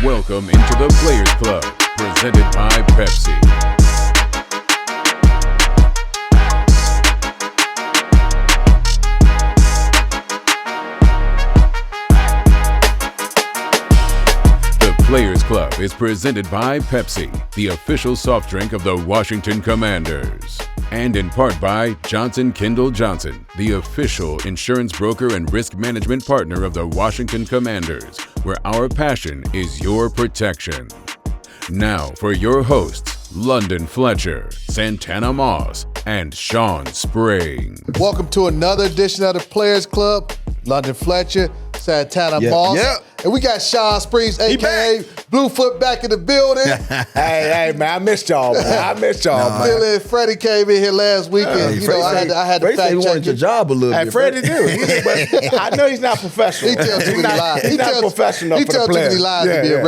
Welcome into the Players Club, presented by Pepsi. The Players Club is presented by Pepsi, the official soft drink of the Washington Commanders. And in part by Johnson Kendall Johnson, the official insurance broker and risk management partner of the Washington Commanders, where our passion is your protection. Now for your hosts, London Fletcher, Santana Moss, and Sean Spring. Welcome to another edition of the Players Club. London Fletcher, Santana Moss. And we got Sean Springs, a.k.a. Bluefoot, back in the building. hey, man, I missed y'all, man. Billy and Freddie came in here last weekend. I had to fact check. He wanted your job a little bit. Freddie do. But I know he's not professional. He tells too many lies. He's not professional for the players. He tells too many lies to be a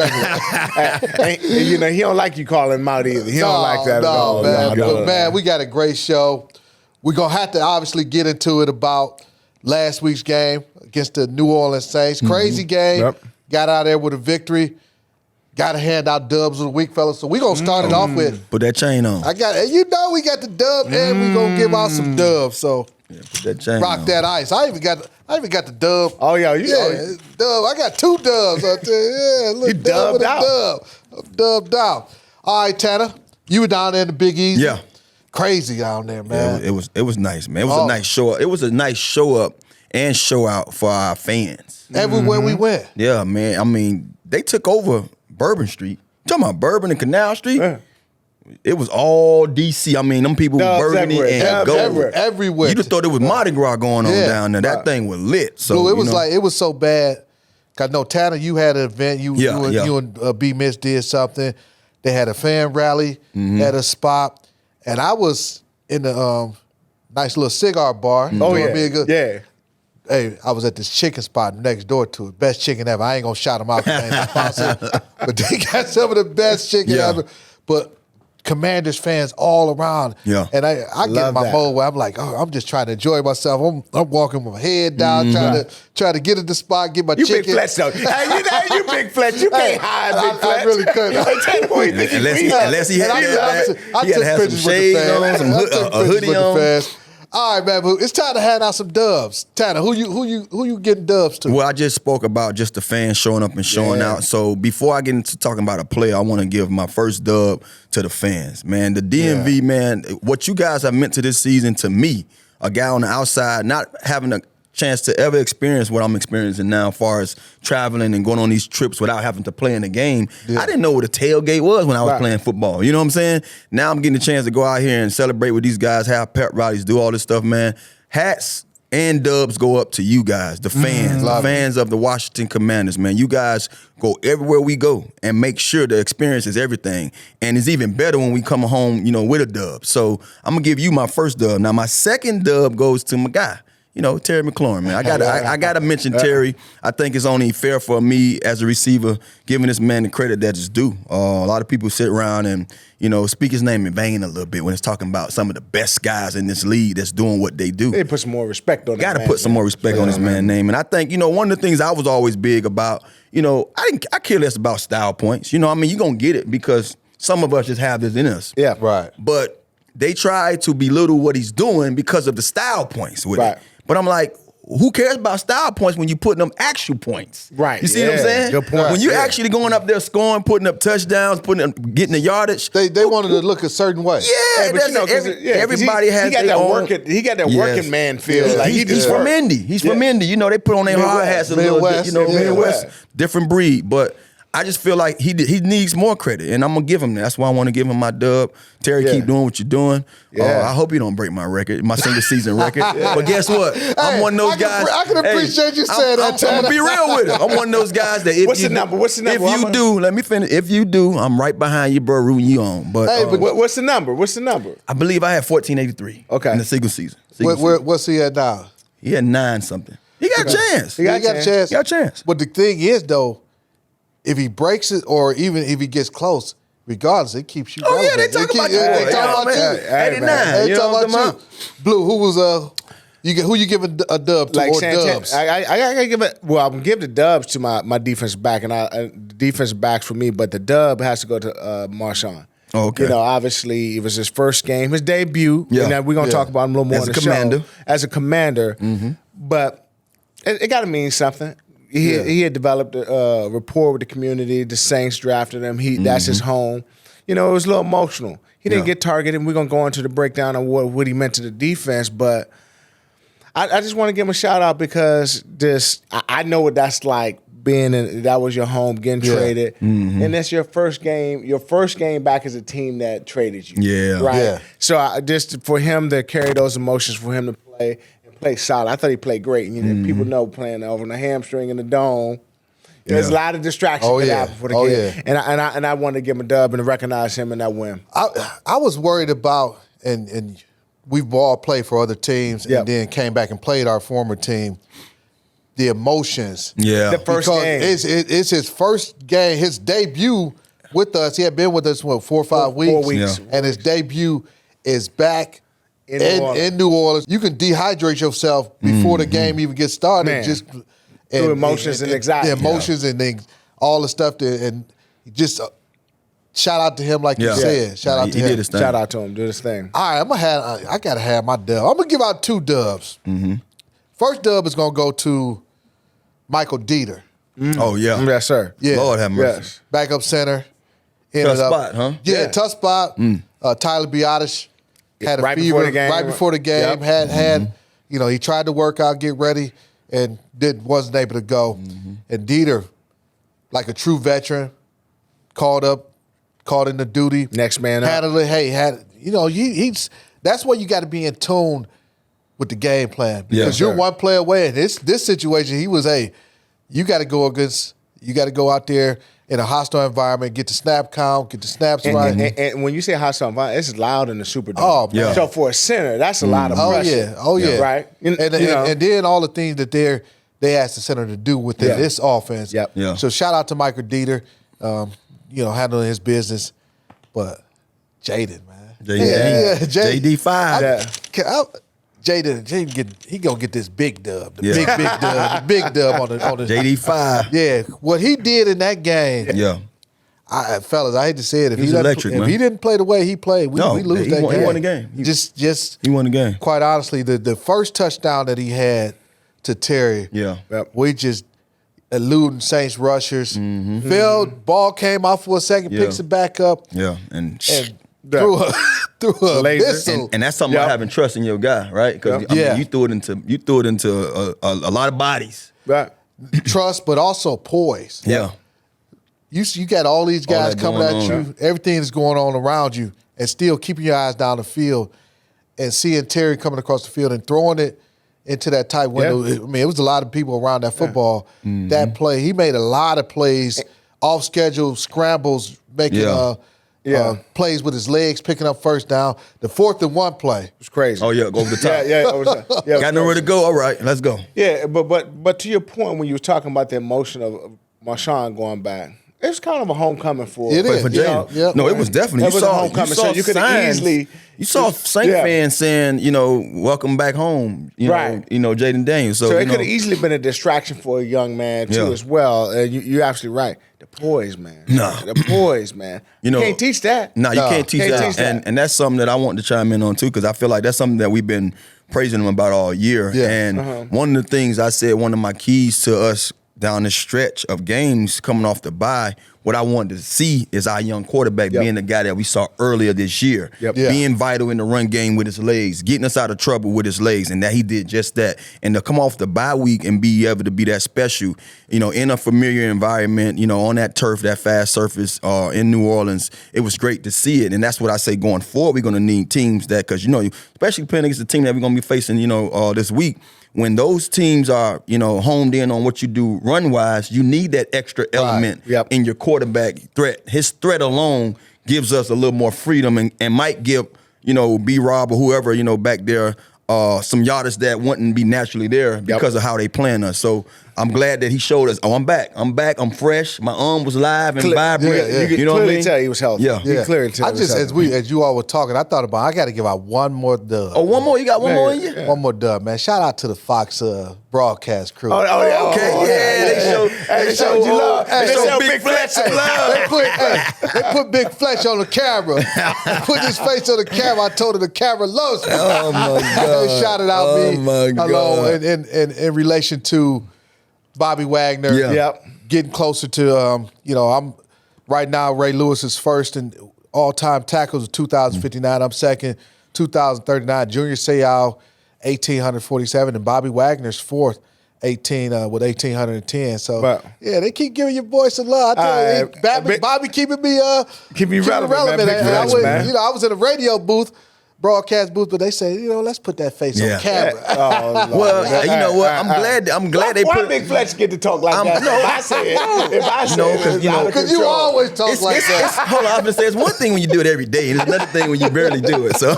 regular. You know, he don't like you calling him out either. He don't like that at all. Man, we got a great show. We're going to have to obviously get into it about last week's game against the New Orleans Saints. Crazy game. Yep. Got out there with a victory. Got to hand out dubs of the week, fellas. So we're going to start it off with. Put that chain on. We got the dub, and we're going to give out some dubs. So put that chain rock on. that ice. I even got the dub. Oh, yeah. Dub. I got 2 dubs out there. Yeah, look, you dubbed out. I'm dubbed out. All right, Tanner. You were down there in the Big Easy. Yeah. Crazy down there, man. Yeah, it was nice, man. It was a nice show up. It was a nice show up and show out for our fans. Everywhere we went. Yeah, man. I mean, they took over Bourbon Street. Talking about Bourbon and Canal Street. It was all DC. I mean, them people burgundy and gold. Everywhere. You just thought it was Mardi Gras going on down there. That thing was lit. So it was so bad. Cause no, Tanner, you had an event. You and B Mitch did something. They had a fan rally at a spot. And I was in the nice little cigar bar. Hey, I was at this chicken spot next door to it. Best chicken ever. I ain't going to shout them out. But they got some of the best chicken ever. But Commanders fans all around. Yeah. And I get in my mode where I'm like, I'm just trying to enjoy myself. I'm walking with my head down, trying to get at the spot, get my chicken. You Big Fletch, though. Hey, you Big Fletch. You can't hide Big Fletch. I really couldn't. Unless he had to have some shades on, a hoodie on. All right, man, but it's time to hand out some dubs. Tanner, who you getting dubs to? Well, I just spoke about just the fans showing up and showing out. So before I get into talking about a player, I want to give my first dub to the fans. Man, the DMV, man, what you guys have meant to this season, to me, a guy on the outside, not having a chance to ever experience what I'm experiencing now as far as traveling and going on these trips without having to play in the game. Yeah. I didn't know what a tailgate was when I was playing football. You know what I'm saying? Now I'm getting a chance to go out here and celebrate with these guys, have pep rallies, do all this stuff, man. Hats and dubs go up to you guys, the fans, fans of the Washington Commanders, man. You guys go everywhere we go and make sure the experience is everything. And it's even better when we come home, with a dub. So I'm going to give you my first dub. Now, my second dub goes to my guy. Terry McLaurin, man. I gotta mention Terry. I think it's only fair for me as a receiver giving this man the credit that is due. A lot of people sit around and, speak his name in vain a little bit when it's talking about some of the best guys in this league that's doing what they do. They put some more respect on that. Gotta put some more respect on this man's name. And I think, one of the things I was always big about, I care less about style points. You're gonna get it because some of us just have this in us. Yeah, right. But they try to belittle what he's doing because of the style points with it. But I'm like, who cares about style points when you putting them actual points? Right. You see what I'm saying? Good point. When you're actually going up there scoring, putting up touchdowns, getting the yardage. They wanted to look a certain way. Yeah, but everybody has their own. He got that working man feel. Yeah. Like he's from Indy. He's from Indy. They put on their hard hats a little bit. Midwest, different breed. But I just feel like he needs more credit, and I'm going to give him that. That's why I want to give him my dub. Terry, keep doing what you're doing. I hope you don't break my record, my single season record. But guess what? I'm one of those guys. I can appreciate you saying that, I'm going to be real with it. I'm one of those guys that What's the number? If you do, let me finish. If you do, I'm right behind you, bro, rooting you on. But what's the number? I believe I had 1483 in the single season. What's he at now? He had 9 something. He got a chance. He got a chance. But the thing is, though, if he breaks it or even if he gets close, regardless, it keeps you relevant. Oh, yeah, they talk about you. They talk about you. 89. They talk about you. Blue, who was Who you giving a dub to, like or Santana, dubs? I gotta give it. Well, I'm gonna give the dubs to my defensive back, and the defensive backs for me. But the dub has to go to Marshon. Oh, okay. You know, obviously it was his first game, his debut. Yeah. And then we're gonna talk about him a little more As in a the commander. show. As a commander, but it got to mean something. He had developed a rapport with the community. The Saints drafted him. That's his home. You know, it was a little emotional. He didn't get targeted, and we're going to go into the breakdown of what he meant to the defense. But I just want to give him a shout-out because I know what that's like, that was your home, getting traded. And that's your first game back as a team that traded you. Yeah. Right? Yeah. So just for him to carry those emotions, for him to play solid. I thought he played great. You know, people know playing over on the hamstring in the dome. There's a lot of distractions that happen for the kid. And I wanted to give him a dub and recognize him in that win. I was worried about, and we've all played for other teams and then came back and played our former team, the emotions. Yeah. The first game. It's his first game, his debut with us. He had been with us, 4 or 5 weeks? 4 weeks. Yeah. And his debut is back in New Orleans. You can dehydrate yourself before the game even gets started. Man. Just Through emotions and anxiety. The emotions and then all the stuff and just shout out to him like you said. Shout out to him. He did his thing. Shout out to him. Do his thing. All right, I gotta have my dub. I'm gonna give out 2 dubs. First dub is gonna go to Michael Dieter. Oh yeah. Yes, sir. Yeah. Lord have mercy. Yes. Backup center. Tough spot, huh? Yeah, tough spot. Tyler Biotish had a Right fever before the game. right before the game. Yep. Had you know, he tried to work out, get ready, and wasn't able to go. And Dieter, like a true veteran, called into duty. Next man up. Handled it. He's that's where you got to be in tune with the game plan because you're one play away. In this situation, he was you got to go out there in a hostile environment, get the snap count, get the snaps right. And when you say hostile environment, it's loud in the Superdome. Oh, man. So for a center, that's a lot of pressure. Oh yeah. Right. And then all the things that they asked the center to do within this offense. Yep. Yeah. So shout out to Michael Dieter, handling his business. But Jaden, man. JD5. Jaden, he gonna get this big dub, the big dub on the JD5. Yeah, what he did in that game. Yeah. Fellas, I hate to say it. If He's electric, if man. he didn't play the way he played, we lose that game. He won the game. Just He won the game. quite honestly, the first touchdown that he had to Terry, Yeah. we just eluding Saints rushers. Field ball came out for a second, picks it back up, Yeah. And threw a Laser. missile. and that's something about having trust in your guy, right? Because you threw it into a lot of bodies. Right. Trust, but also poise. Yeah. You got all these guys that coming going at on. you. Everything is going on around you, and still keeping your eyes down the field, and seeing Terry coming across the field and throwing it into that tight window. Yeah. I mean, it was a lot of people around that football. That play, he made a lot of plays, off schedule scrambles, making plays with his legs, picking up first down. The 4th and 1 play. It's crazy. Oh yeah, go over the top. Yeah. Got nowhere to go. All right, let's go. Yeah, but to your point when you were talking about the emotion of Marshon going back, it's kind of a homecoming for It is. For Yeah, Jaden. yeah. No, it was definitely. It was a homecoming. So you could signs. easily. You saw Saint fans saying, welcome back home. Right. Jaden Daniels. So, it could have easily been a distraction for a young man too, as well. You're absolutely right. The poise, man. The poise, man. You can't teach that. No, you can't teach that. Teach that. And that's something that I want to chime in on too, because I feel like that's something that we've been praising him about all year. Yeah. And one of the things I said, one of my keys to us down the stretch of games coming off the bye, what I wanted to see is our young quarterback being the guy that we saw earlier this year, being vital in the run game with his legs, getting us out of trouble with his legs, and that he did just that. And to come off the bye week and be able to be that special, in a familiar environment, on that turf, that fast surface in New Orleans, it was great to see it. And that's what I say going forward, we're going to need teams that, because, especially playing against the team that we're going to be facing, this week, when those teams are, honed in on what you do run-wise, you need that extra element in your quarterback threat. His threat alone gives us a little more freedom and might give, B-Rob or whoever, back there some yardage that wouldn't be naturally there because of how they playing us. So I'm glad that he showed us, I'm back, I'm fresh. My arm was live and vibrant. You know what I mean? tell he was healthy. Yeah. You clearly tell. As you all were talking, I thought about I got to give out one more dub. Oh, one more? You got one more in you? Yeah. One more dub, man. Shout out to the Fox broadcast crew. They showed you love. They showed Big Fletch some love. They put Big Fletch on the camera. Put his face on the camera. I told him the camera loves me. Oh my God! They shouted out me. Oh my God! In relation to Bobby Wagner, getting closer to I'm right now. Ray Lewis is first in all-time tackles, 2,059. I'm second, 2,039. Junior Seau, 1,847, and Bobby Wagner's fourth, 18 with 1,810. So they keep giving your boy some love. I tell you, Bobby keeping me relevant. Man. I was in a radio booth. Broadcast booth, but they say, let's put that face on camera. Well, you know what? I'm glad they put. Why Big Fletch get to talk like that? If I say it, because you always talk like that. Hold on, I'm just saying, it's one thing when you do it every day, and it's another thing when you barely do it. So.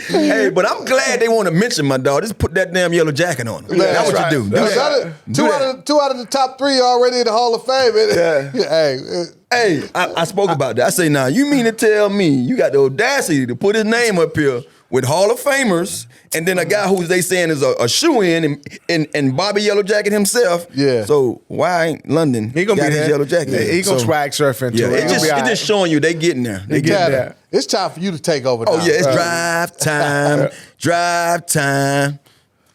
Hey, but I'm glad they want to mention my dog. Just put that damn yellow jacket on him. That's what you do. Two out of the top three already in the Hall of Fame. Hey, I spoke about that. I say, now, you mean to tell me you got the audacity to put his name up here with Hall of Famers and then a guy who they saying is a shoe-in and Bobby Yellow Jacket himself. Yeah. So why ain't London he gonna got be his yellow jacket? Yeah, he gonna swag surf into it. It's just showing you they getting there. They getting there. It's time for you to take over now. Oh, yeah, it's drive time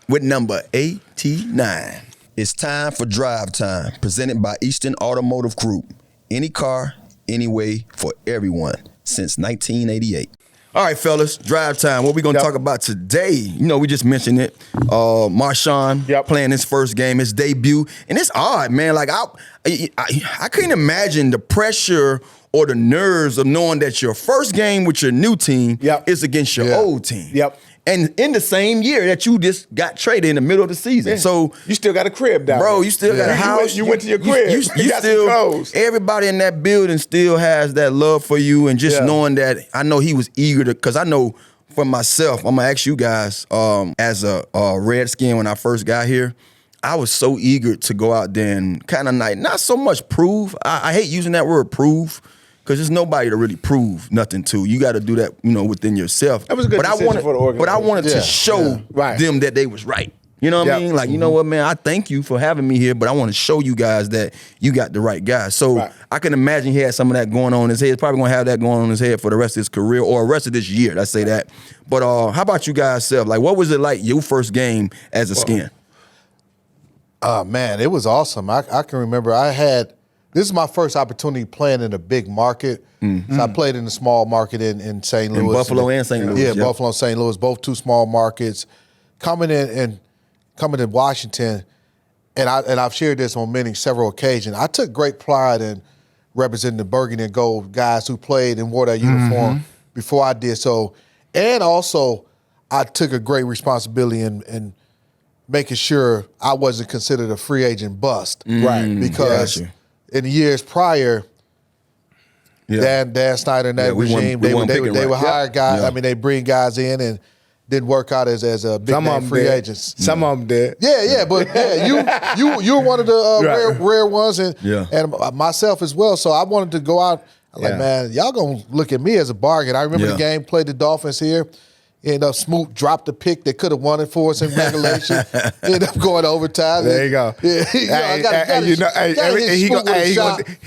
with number 89. It's time for Drive Time, presented by Eastern Automotive Group. Any car, any way, for everyone, since 1988. All right, fellas, Drive Time. What we going to talk about today? We just mentioned it. Marshon playing his first game, his debut. And it's odd, man. Like, I couldn't imagine the pressure or the nerves of knowing that your first game with your new team is against your old team. And in the same year that you just got traded in the middle of the season. Yeah. So you still got a crib down there. Bro, you still got a house. You went to your crib. You got still, some clothes. Everybody in that building still has that love for you, and just knowing that, I know he was eager to, because I know for myself, I'm going to ask you guys, as a Redskin when I first got here, I was so eager to go out there and kind of not so much prove. I hate using that word prove, because there's nobody to really prove nothing to. You got to do that, within yourself. That was a good decision for the organization. But I wanted to show them that they was right. You know what I mean? Like, you know what, man? I thank you for having me here, but I want to show you guys that you got the right guys. So I can imagine he had some of that going on in his head. He's probably going to have that going on in his head for the rest of his career or the rest of this year. Let's say that. But how about you guys self? Like, what was it like your first game as a Skin? Man, it was awesome. I can remember this is my first opportunity playing in a big market. So I played in a small market in St. Louis. In Buffalo and St. Louis. Yeah, Buffalo and St. Louis, both two small markets. Coming in Washington, and I've shared this on several occasions, I took great pride in representing the burgundy and gold guys who played and wore that uniform before I did so. And also, I took a great responsibility in making sure I wasn't considered a free agent bust. Right. Because in the years prior, Dan Snyder and that regime, they would hire guys. I mean, they bring guys in and didn't work out as a big name free agents. Some of them did. But you were one of the rare ones, and myself as well. So I wanted to go out. I'm like, man, y'all gonna look at me as a bargain. I remember the game, played the Dolphins here. Ended up Smoot dropped the pick that could have won it for us in regulation. Ended up going to overtime. There you go. He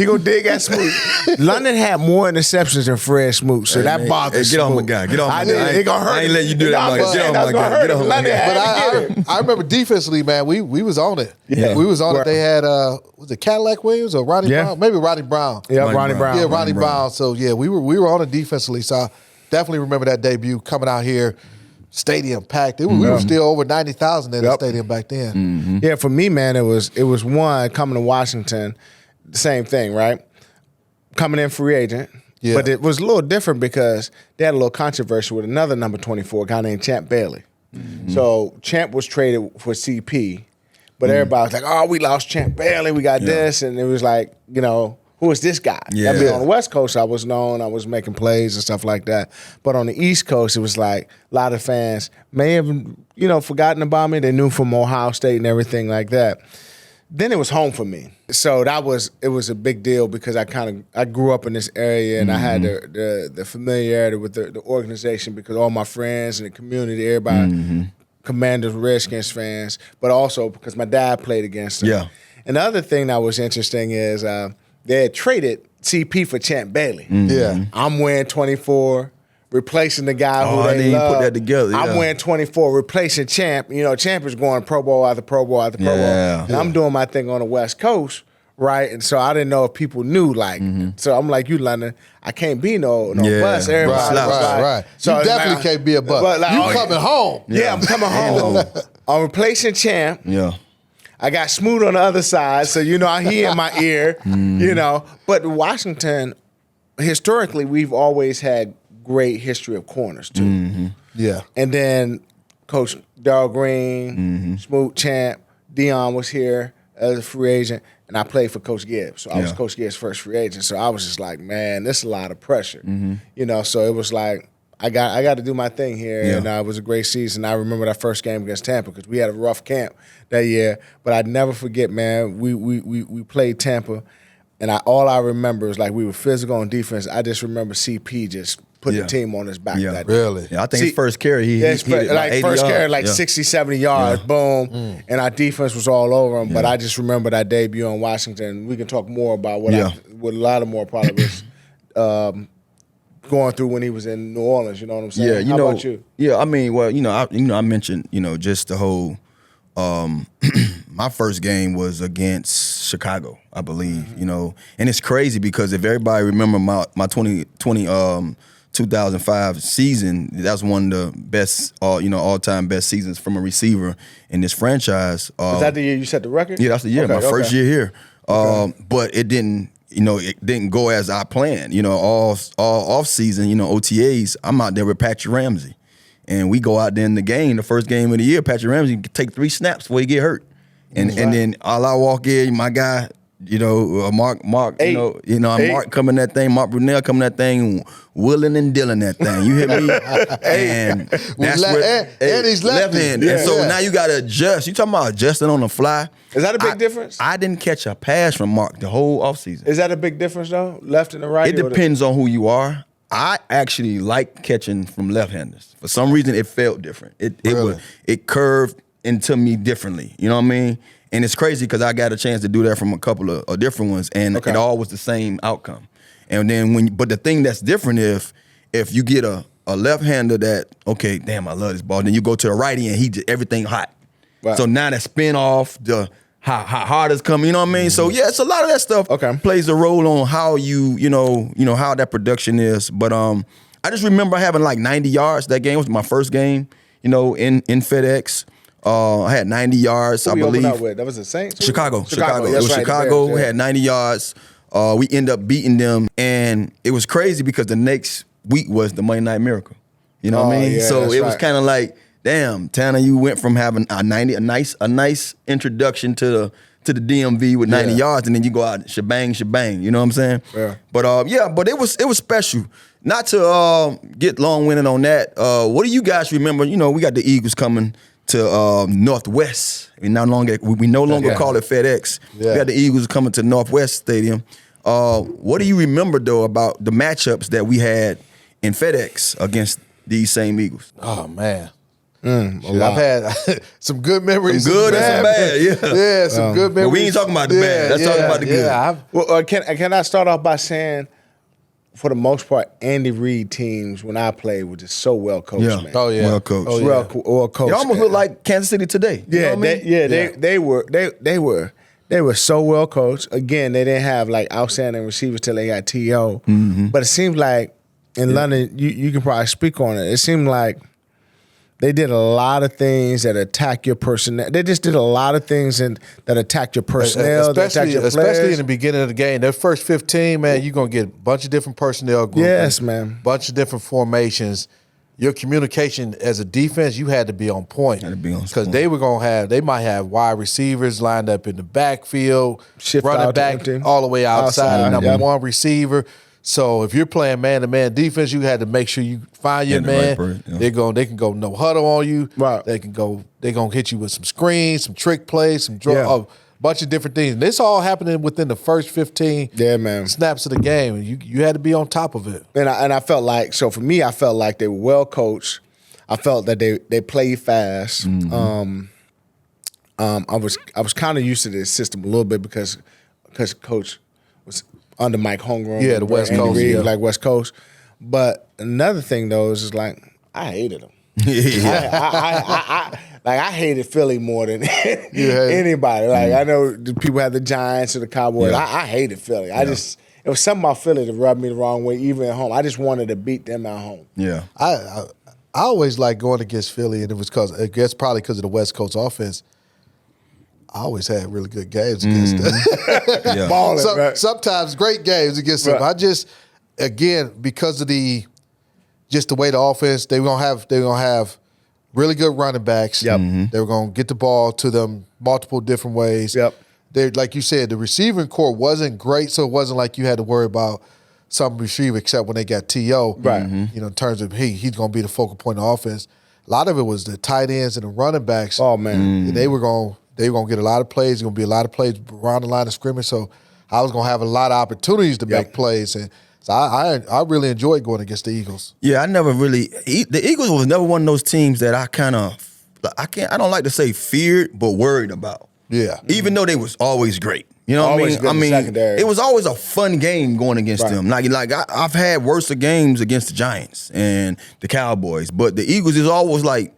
gonna dig at Smoot. London had more interceptions than Fred Smoot, so that bothers Get off my guy. Get off my guy. It gonna hurt. I ain't letting you do that, Mike. Get off my guy. Get off my guy. But I remember defensively, man, we was on it. Yeah. We was on it. They had was it Cadillac Williams or Ronnie Brown? Maybe Ronnie Brown. Yeah, Ronnie Brown. Yeah, Ronnie Brown. So we were on it defensively. So definitely remember that debut coming out here, stadium packed. We were still over 90,000 in the stadium back then. Yeah, for me, man, it was one coming to Washington, the same thing, right? Coming in free agent. Yeah. But it was a little different because they had a little controversy with another number 24, a guy named Champ Bailey. So Champ was traded for CP, but everybody was like, oh, we lost Champ Bailey, we got this. And it was like, who is this guy? Yeah. I mean, on the West Coast, I was known. I was making plays and stuff like that. But on the East Coast, it was like a lot of fans may have, forgotten about me. They knew from Ohio State and everything like that. Then it was home for me. So it was a big deal because I grew up in this area and I had the familiarity with the organization because all my friends and the community, everybody, Commanders, Redskins fans, but also because my dad played against them. Yeah. And the other thing that was interesting is they had traded CP for Champ Bailey. Yeah. I'm wearing 24. Replacing the guy who I they didn't love. put that together. I'm Yeah. wearing 24, replacing Champ. Champ is going Pro Bowl after Pro Bowl after Pro Bowl. And I'm doing my thing on the West Coast, right? And so I didn't know if people knew, so I'm like, you London, I can't be no bus. Everybody Right. So you definitely can't be a bus. You coming home. Yeah, I'm coming home. I'm replacing Champ. Yeah. I got Smoot on the other side, so he in my ear, But Washington, historically, we've always had great history of corners too. Yeah. And then Coach Darrell Green, Smoot, Champ, Dion was here as a free agent, and I played for Coach Gibbs. So I was Coach Gibbs' first free agent. So I was just like, man, this is a lot of pressure. So it was like, I got to do my thing here, and it was a great season. I remember that first game against Tampa because we had a rough camp that year, but I'd never forget, man. We played Tampa, and all I remember is like we were physical on defense. I just remember CP just put the team on his back that day. Really? Yeah, I think his first carry, he hit it like 80 first yards. carry, like 60, 70 yards, boom, and our defense was all over him. But I just remember that debut in Washington. We can talk more about what a lot of more probably was going through when he was in New Orleans. You know what I'm saying? Yeah, How about you? Yeah, I mean, well, I mentioned, just the whole. My first game was against Chicago, I believe. And it's crazy because if everybody remember my 2005 season, that's one of the best, all-time best seasons from a receiver in this franchise. Was that the year you set the record? Yeah, that's the year. My first year here. But it didn't. It didn't go as I planned. All off season, OTAs. I'm out there with Patrick Ramsey, and we go out there in the game, the first game of the year. Patrick Ramsey take 3 snaps before he get hurt, and then all I walk in, my guy. Mark, Mark coming that thing, Mark Brunell coming that thing, willing and dealing that thing. You hear me? And that's and he's left hand. And so now you got to adjust. You talking about adjusting on the fly? Is that a big difference? I didn't catch a pass from Mark the whole offseason. Is that a big difference though? Left and the right? It depends on who you are. I actually like catching from left-handers. For some reason, it felt different. It curved into me differently. You know what I mean? And it's crazy because I got a chance to do that from a couple of different ones, and it all was the same outcome. And then but the thing that's different if you get a left-hander that, okay, damn, I love this ball, then you go to the righty and everything hot. Wow. So now that spin off, how hard it's coming, you know what I mean? So yeah, it's a lot of that stuff plays a role on how you know how that production is. But I just remember having like 90 yards. That game was my first game, in FedEx. I had 90 yards, I believe. That was the Saints? Chicago. It was Chicago. We had 90 yards. We ended up beating them, and it was crazy because the next week was the Monday Night Miracle. You know what I mean? Yeah, so it was kind of like, damn, Tanner, you went from having a nice introduction to the DMV with 90 yards, and then you go out shebang. You know what I'm saying? Yeah. But it was special. Not to get long-winded on that. What do you guys remember? We got the Eagles coming to Northwest. We no longer call it FedEx. Yeah. We got the Eagles coming to Northwest Stadium. What do you remember though about the matchups that we had in FedEx against these same Eagles? Oh man. I've had some good memories. Some good and some bad, yeah, some good memories. But we ain't talking about the bad. Let's talk about the good. Yeah, well, can I start off by saying, for the most part, Andy Reid teams when I played were just so well coached, man. Oh yeah, well coached. Well coached. It almost looked like Kansas City today. Yeah, they were so well coached. Again, they didn't have like outstanding receivers till they got T.O. But it seemed like in London, you can probably speak on it. It seemed like they did a lot of things that attack your personnel. They just did a lot of things that attack your personnel, especially in the beginning of the game. Their first 15, man, you're gonna get a bunch of different personnel groups. Yes, man. Bunch of different formations. your communication as a defense, you had to be on point. Had to be on because point. they might have wide receivers lined up in the backfield, Shift running out to back empty. all the way outside, the number yeah. one receiver. So if you're playing man-to-man defense, you had to make sure you find your man. Right person, yeah. They can go no huddle on you. Right. They're gonna hit you with some screens, some trick plays, some draw. Yeah. A bunch of different things. And this all happening within the first 15 snaps of the game, and you had to be on top of it. And I felt like, so for me, I felt like they were well coached. I felt that they played fast. Mm-hmm. I was kind of used to this system a little bit because Coach was under Mike Holmgren. Yeah, the West Andy Coast, Reid, yeah. like West Coast. But another thing though is like I hated him. I hated Philly more than anybody. Like I know the people have the Giants or the Cowboys. Yeah. I hated Philly. It was something about Philly that rubbed me the wrong way, even at home. I just wanted to beat them at home. Yeah. I always liked going against Philly, and it was probably because of the West Coast offense. I always had really good games against them. Yeah. Balling, right? Sometimes great games against them. Right. I just, again, because of the way the offense, they're gonna have really good running backs. Yep. They were gonna get the ball to them multiple different ways. Yep. They, like you said, the receiving core wasn't great, so it wasn't like you had to worry about some receiver except when they got T.O. Right. You know, in terms of he's gonna be the focal point of the offense. A lot of it was the tight ends and the running backs. Oh man. They were gonna get a lot of plays. There's gonna be a lot of plays around the line of scrimmage. So I was gonna have a lot of opportunities to make plays, and so I really enjoyed going against the Eagles. Yeah, I never really. The Eagles was never one of those teams that I don't like to say feared, but worried about. Yeah. Even though they was always great. You know Always what I good in mean? the secondary. It was always a fun game going against them. Like I've had worse games against the Giants and the Cowboys, but the Eagles is always like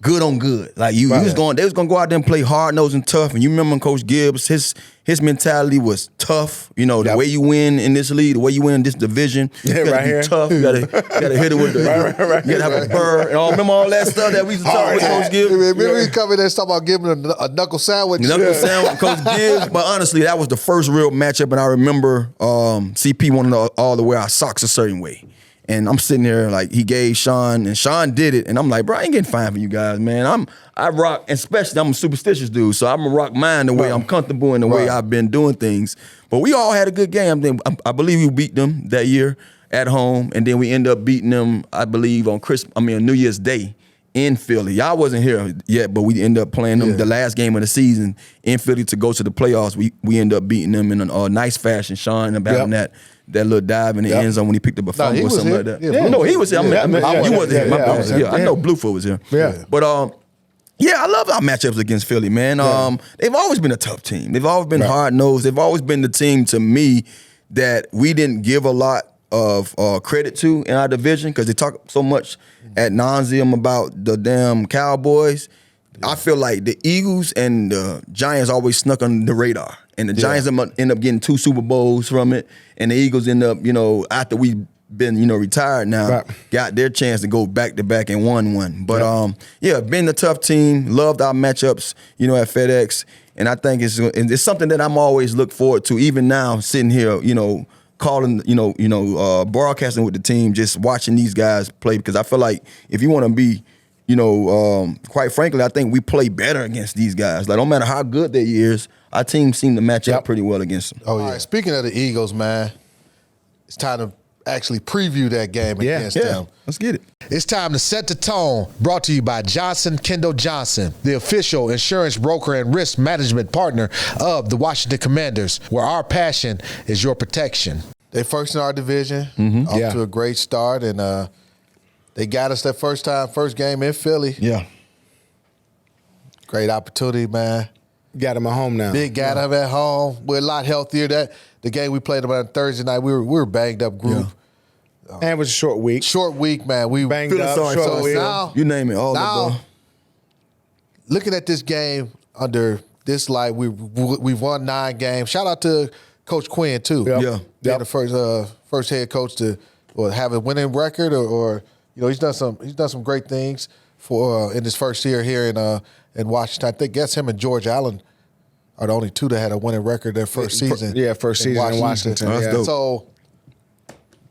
good on good. Like they was gonna go out there and play hard nosed and tough. And you remember Coach Gibbs, his mentality was tough. You know, the way you win in this league, the way you win in this division, you gotta right be here. tough. You gotta hit it with the you gotta have a burr. And remember all that stuff that we used to talk with Coach Gibbs? Remember we come in there and talk about giving a knuckle sandwich. Knuckle sandwich, Coach Gibbs. But honestly, that was the first real matchup, and I remember CP wanted all to wear our socks a certain way. And I'm sitting there like he gave Sean, and Sean did it, and I'm like, bro, I ain't getting fined for you guys, man. I rock, especially I'm a superstitious dude, so I'm gonna rock mine the way I'm comfortable in the way I've been doing things. But we all had a good game. I believe we beat them that year at home, and then we end up beating them, I believe, on New Year's Day in Philly. Y'all wasn't here yet, but we end up playing them the last game of the season in Philly to go to the playoffs. We end up beating them in a nice fashion. Sean about that little dive in the end zone when he picked up a fumble or something like that. Yeah, no, he was here. You wasn't here. My bad was here. I know Yeah. Bluefoot was here. Yeah. But I love our matchups against Philly, man. They've always been a tough team. They've always been hard-nosed. They've always been the team, to me, that we didn't give a lot of credit to in our division because they talk so much ad nauseum about the damn Cowboys. I feel like the Eagles and the Giants always snuck on the radar. And the Giants end up getting 2 Super Bowls from it. And the Eagles end up, after we've been, retired now, got their chance to go back-to-back and won one. But, been a tough team. Loved our matchups, at FedEx. And I think it's something that I'm always look forward to, even now sitting here, calling, broadcasting with the team, just watching these guys play. Because I feel like if you want to be, quite frankly, I think we play better against these guys. Like, no matter how good their years, our team seemed to match up pretty well against them. Oh, yeah. All right, speaking of the Eagles, man, it's time to actually preview that game against them. Let's get it. It's time to set the tone. Brought to you by Johnson Kendall Johnson, the official insurance broker and risk management partner of the Washington Commanders, where our passion is your protection. They first in our division, off to a great start, and they got us that first game in Philly. Yeah. Great opportunity, man. Got him at home now. Big got him at home. We're a lot healthier. The game we played them on Thursday night, we were a banged up group. And it was a short week. Short week, man. We Banged up, short week. Now, You name it, all now, looking at this game under this light, we've won 9 games. Shout out to Coach Quinn too. Being the first head coach to have a winning record, or he's done some great things for in his first year here in Washington. I think him and George Allen are the only 2 that had a winning record their first season. First season in Washington. That's dope. So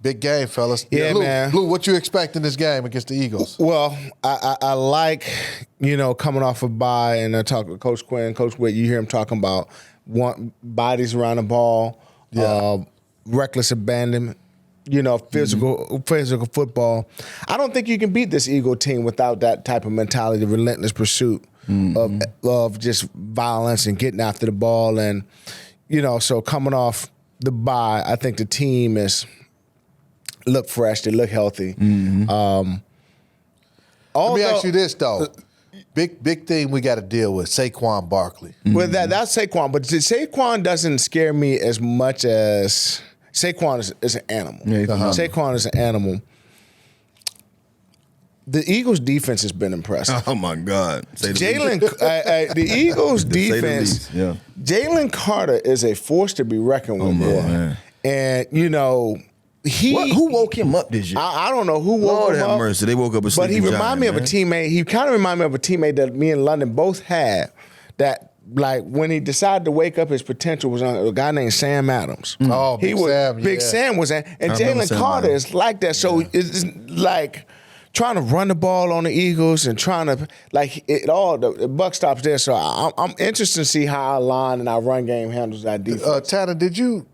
Big game, fellas. Yeah, Blue, man. Blue, what you expect in this game against the Eagles? Well, I like, coming off a bye, and I talk with Coach Quinn, Coach Witt, you hear him talking about bodies around the ball, reckless abandonment, physical football. I don't think you can beat this Eagle team without that type of mentality, relentless pursuit of just violence and getting after the ball. And, so coming off the bye, I think the team look fresh, they look healthy. Let me ask you this, though. Big thing we got to deal with, Saquon Barkley. Well, that's Saquon, but Saquon doesn't scare me as much as Saquon is an animal. Yeah, Saquon is an animal. The Eagles' defense has been impressive. Oh my God, the Eagles' defense. Yeah. Jalen Carter is a force to be reckoned with. Man. And who woke him up this year? I don't know who woke Lord him have up. mercy. They woke up a But sleepy he reminded me of a giant, teammate. He kind of reminded me of a teammate that me and London both had. That when he decided to wake up, his potential was on a guy named Sam Adams. Oh, Big Sam. Big Sam was, and Jalen Sam Carter Adams. is like that. So it's like trying to run the ball on the Eagles and trying to the buck stops there. So I'm interested to see how our line and our run game handles that defense. Tanner, did you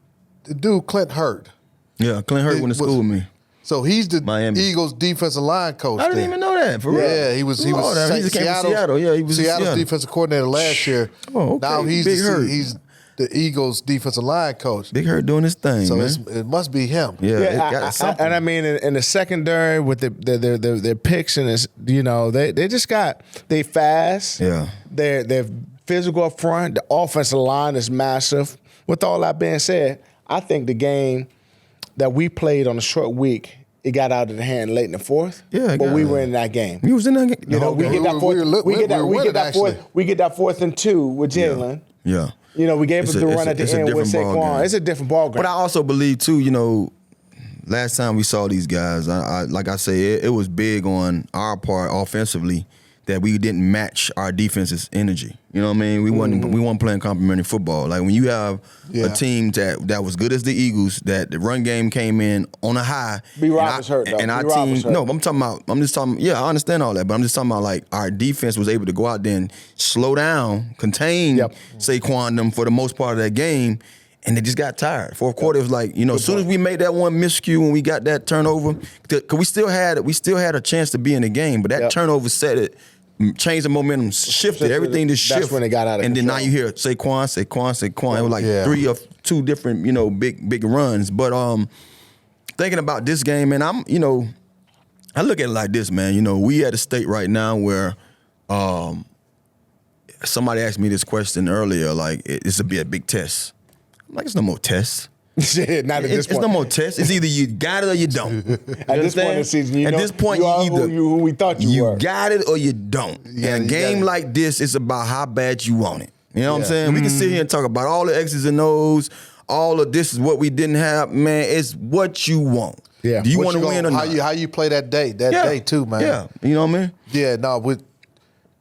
do Clint Hurt? Yeah, Clint Hurt went to school with me. So he's the Miami. Eagles defensive line coach. I didn't even know that. For real. Yeah, he was He came from Seattle. Yeah, he was in Seattle's Seattle. defensive coordinator last year. Oh, okay. Now he's Big Hurt. he's the Eagles defensive line coach. Big Hurt doing his thing, So man. it must be him. Yeah, it got something. And I mean, in the secondary with their picks and they just they fast. Yeah. They're physical up front. The offensive line is massive. With all that being said, I think the game that we played on a short week, it got out of the hand late in the fourth. Yeah, but we were in that game. He was in that game. We get that fourth and 2 with Jalen. Yeah. We gave him the run at the end with Saquon. It's a different ball game. But I also believe too, last time we saw these guys, like I say, it was big on our part offensively that we didn't match our defense's energy. You know what I mean? We weren't playing complimentary football. Like when you have a team that was good as the Eagles, that the run game came in on a high. B. Rob is hurt though. And our team, no, I understand all that, but I'm just talking about like our defense was able to go out there and slow down, contain Saquon them for the most part of that game. And they just got tired. Fourth quarter, it was like, as soon as we made that one miscue and we got that turnover, because we still had a chance to be in the game, but that turnover set it, changed the momentum, shifted everything. Just shifted. That's when it got out of and control. then now you hear Saquon. It was like 3 or 2 different, big runs. But thinking about this game, man, I look at it like this, man. We at a state right now where somebody asked me this question earlier, like this would be a big test. I'm like, it's no more tests. Not at this point. It's no more tests. It's either you got it or you don't. At this point in the season, at this point, you either who we thought you were. You got it or you don't. And a game like this, it's about how bad you want it. You know what I'm saying? We can sit here and talk about all the X's and O's, all of this is what we didn't have. Man, it's what you want. Yeah. Do you want to win or not? How you play that day too, man. Yeah. You know what I mean? Yeah, no, with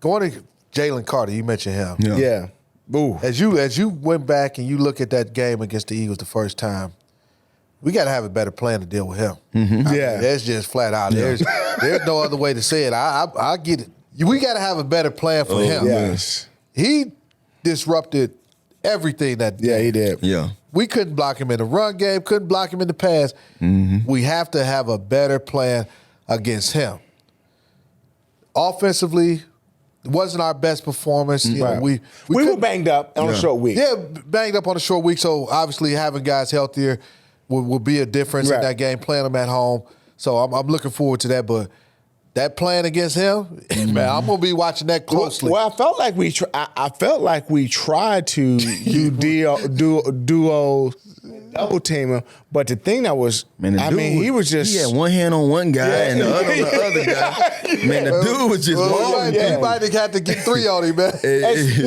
going to Jalen Carter, you mentioned him. Yeah. Ooh. As you went back and you look at that game against the Eagles the first time, we got to have a better plan to deal with him. Mm-hmm. I mean, that's just flat out. There's no other way to say it. I get it. We got to have a better plan for him. Yes. He disrupted everything that day. Yeah, he did. Yeah. We couldn't block him in the run game, couldn't block him in the pass. Mm-hmm. We have to have a better plan against him. Offensively, it wasn't our best performance. Right. We were banged up on a short week. Yeah, banged up on a short week. So obviously having guys healthier will be a difference in that game, playing them at home. So I'm looking forward to that. But that plan against him, man, I'm gonna be watching that closely. Well, I felt like we tried to duo double team him, but the thing that was, he was just he had one hand on one guy and the other on the other guy. Man, the dude was just balling. He might have had to get 3 on him, man.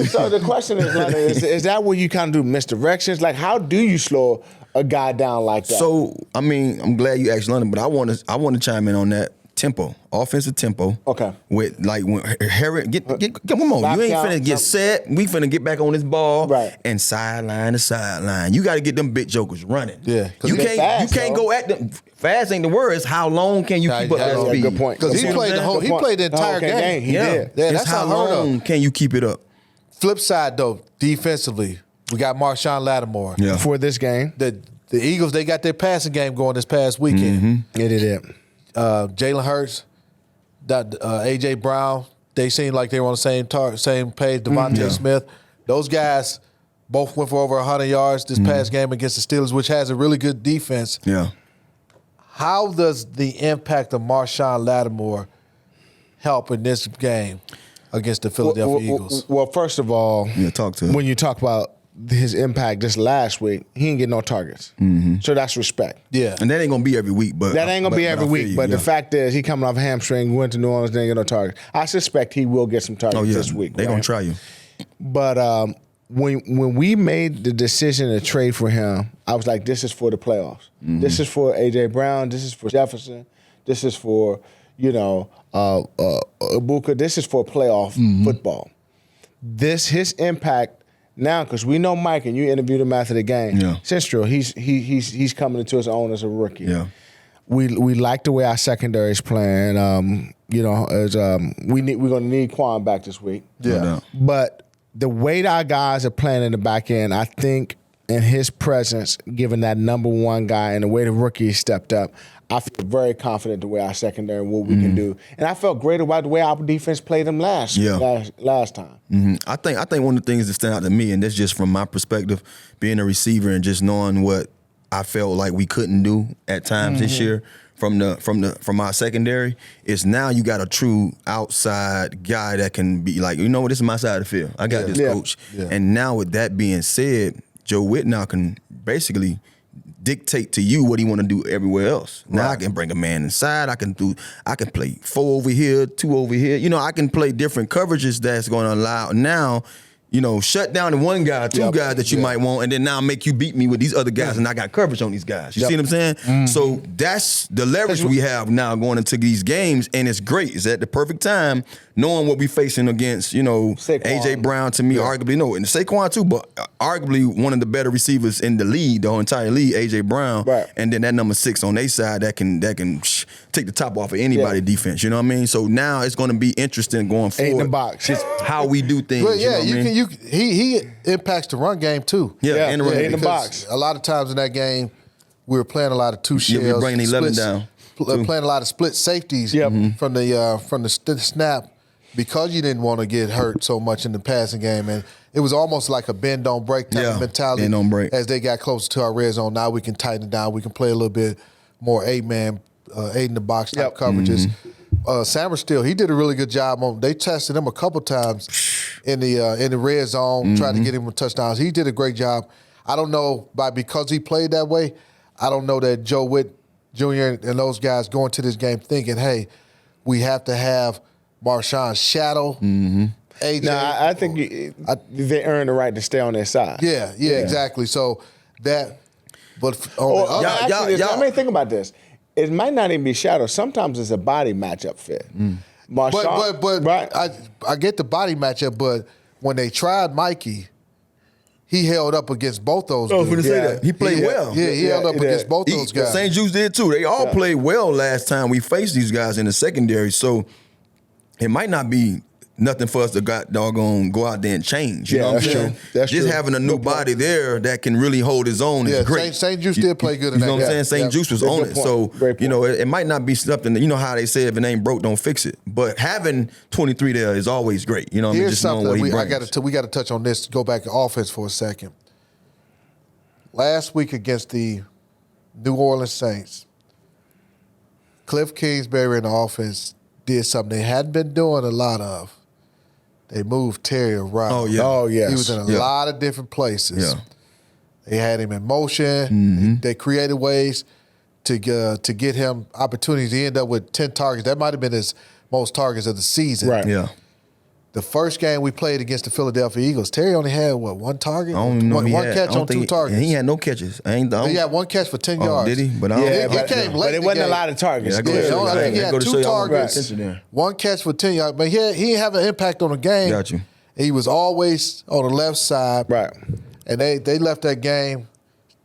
So the question is that where you kind of do misdirections? Like, how do you slow a guy down like that? So, I'm glad you asked London, but I want to chime in on that. tempo, offensive tempo. Okay. With like when Harry come on, you ain't finna get set. We finna get back on this ball, right? And sideline to sideline. You got to get them big jokers running. Yeah, you can't go at them. Fast ain't the word. It's how long can you keep up that speed? Good point. Because he played the entire game. He did. Yeah, that's how long can you keep it up? Flip side though, defensively, we got Marshon Lattimore. Yeah. For this game, The Eagles, they got their passing game going this past weekend. Mm-hmm. It did. Jalen Hurts, A.J. Brown, they seemed like they were on the same page. Devontae Smith, those guys both went for over 100 yards this past game against the Steelers, which has a really good defense. Yeah. How does the impact of Marshon Lattimore help in this game against the Philadelphia Eagles? Well, first of all, talk to him. When you talk about his impact this last week, he didn't get no targets. So that's respect. Yeah. And that ain't going to be every week. But that ain't going to be every week. But the fact is, he coming off a hamstring, went to New Orleans, didn't get no targets. I suspect he will get some targets this week. They're going to try you. But when we made the decision to trade for him, I was like, this is for the playoffs. This is for A.J. Brown. This is for Jefferson. This is for, Ibuka. This is for playoff football. His impact now, because we know Mike, and you interviewed him after the game. Yeah. Central, he's coming into his own as a rookie. Yeah. We like the way our secondary is playing. We're gonna need Quan back this week. Yeah. But the way our guys are playing in the back end, I think in his presence, given that number one guy and the way the rookie stepped up, I feel very confident the way our secondary and what we can do. And I felt great about the way our defense played them last time. I think one of the things that stand out to me, and that's just from my perspective, being a receiver and just knowing what I felt like we couldn't do at times this year from our secondary, is now you got a true outside guy that can be like, this is my side of the field. I got this coach. Yeah. And now with that being said, Joe Witt now can basically dictate to you what he want to do everywhere else. Now I can bring a man inside. I can play 4 over here, 2 over here. I can play different coverages that's going to allow now, shut down the one guy, two guys that you might want, and then now make you beat me with these other guys, and I got coverage on these guys. You see what I'm saying? So that's the leverage we have now going into these games, and it's great. It's at the perfect time, knowing what we facing against, A.J. Brown, to me, arguably, and Saquon too, but arguably one of the better receivers in the league, the whole entire league, A.J. Brown, and then that number 6 on their side that can take the top off of anybody's defense. You know what I mean? So now it's going to be interesting going forward. 8 in the box. Just how we do things. Well, he impacts the run game too. Yeah, in the box. A lot of times in that game, we were playing a lot of 2 shells. We were bringing 11 down. Playing a lot of split safeties from the snap because you didn't want to get hurt so much in the passing game, and it was almost like a bend don't break type of mentality. Bend don't break. As they got closer to our red zone, now we can tighten it down. We can play a little bit more 8-man, 8 in the box type coverages. Sammerstill, he did a really good job on. They tested him a couple times in the red zone, tried to get him with touchdowns. He did a great job. I don't know because he played that way. I don't know that Joe Witt Jr. and those guys going to this game thinking, hey, we have to have Marshon shadow AJ. No, I think they earn the right to stay on their side. Yeah, exactly. So that, but think about this. It might not even be shadow. Sometimes it's a body matchup fit. Marshon, but I get the body matchup, but when they tried Mikey, he held up against both those dudes. I was going to say that. He played well. Yeah, he held up against both those guys. St. Juice did too. They all played well last time we faced these guys in the secondary. So it might not be nothing for us to go out there and change. You know what I'm saying? That's just true. having a new body there that can really hold his own is great. St. Juice did play good in that game. You know what I'm saying? St. Juice was on it. So, it might not be something that, how they say if it ain't broke, don't fix it. But having 23 there is always great. You know what I mean? Here's something we got to touch on this, go back to offense for a second. Last week against the New Orleans Saints, Cliff Kingsbury and the offense did something they hadn't been doing a lot of. They moved Terry around. Oh, yes. He was in a lot of different places. Yeah. They had him in motion. They created ways to get him opportunities. He ended up with 10 targets. That might have been his most targets of the season. Right. Yeah. The first game we played against the Philadelphia Eagles, Terry only had, one target? I don't even know one catch on 2 targets. He had no catches. He had 1 catch for 10 yards. Did he? But I don't He came late. But it wasn't a lot of targets. I think he had 2 targets, 1 catch for 10 yards. But he didn't have an impact on the game. Got you. He was always on the left side. Right. And they left that game